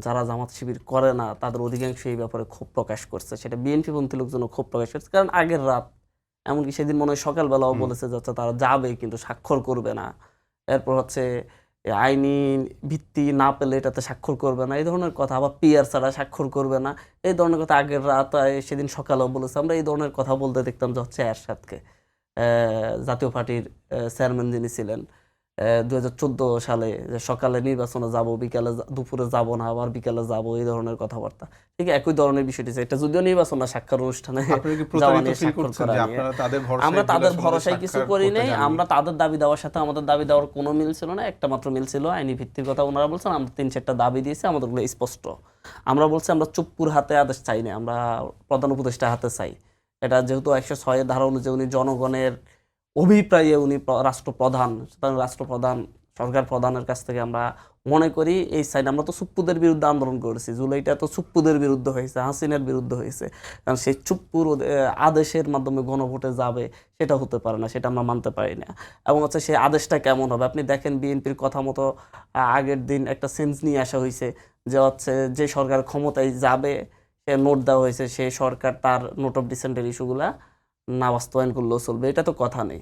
যারা জামাত শিবির করে না তাদের অধিকাংশ এই ব্যাপারে ক্ষোভ প্রকাশ করছে। সেটা বিএনপিপন্থী লোকজনও ক্ষোভ প্রকাশ করছে। কারণ আগের রাত, এমনকি সেদিন মনে হয় সকালবেলাও বলেছে যে হচ্ছে তারা যাবে কিন্তু স্বাক্ষর করবে না। এরপর হচ্ছে আইনি ভিত্তি না পেলে এটাতে স্বাক্ষর করবে না, এই ধরনের কথা। আবার পিআর ছাড়া স্বাক্ষর করবে না, এই ধরনের কথা আগের রাত সেদিন সকালেও বলেছে। আমরা এই ধরনের কথা বলতে দেখতাম যে হচ্ছে এরশাদকে, জাতীয় পার্টির চেয়ারম্যান যিনি ছিলেন 2014 সালে, যে সকালে নির্বাচনে যাব, বিকালে দুপুরে যাব না, আবার বিকালে যাব, এই ধরনের কথাবার্তা। ঠিক একই ধরনের বিষয়টি, এটা যদিও নির্বাচন না, স্বাক্ষর অনুষ্ঠানে যাওয়া নিয়ে, স্বাক্ষর করা নিয়ে। আমরা তাদের ভরসায় কিছু করি নাই। আমরা তাদের দাবি দেওয়ার সাথে আমাদের দাবি দেওয়ার কোনো মিল ছিল না। একটা মাত্র মিল ছিল, আইনি ভিত্তির কথা ওনারা বলছেন। আমরা 3-4টা দাবি দিয়েছি, আমাদেরগুলো স্পষ্ট। আমরা বলছি আমরা চুপ্পুর হাতে আদেশ চাই না, আমরা প্রধান উপদেষ্টা হাতে চাই। এটা যেহেতু 106 ধারা অনুযায়ী উনি জনগণের অভিপ্রায়ে উনি রাষ্ট্রপ্রধান, সুতরাং রাষ্ট্রপ্রধান, সরকার প্রধানের কাছ থেকে আমরা মনে করি এই সাইন। আমরা তো চুপ্পুদের বিরুদ্ধে আন্দোলন করেছি, জুলাইটা তো চুপ্পুদের বিরুদ্ধে হয়েছে, হাসিনার বিরুদ্ধে হয়েছে। কারণ সেই চুপ্পুর আদেশের মাধ্যমে গণভোটে যাবে, সেটা হতে পারে না, সেটা আমরা মানতে পারি না। এবং হচ্ছে সেই আদেশটা কেমন হবে, আপনি দেখেন বিএনপির কথা মতো আগের দিন একটা সেন্স নিয়ে আসা হয়েছে যে হচ্ছে যে সরকার ক্ষমতায় যাবে, সে নোট দেওয়া হয়েছে, সেই সরকার তার নোট অফ ডিসেন্টের ইস্যুগুলা না বাস্তবায়ন করলেও চলবে, এটা তো কথা নেই।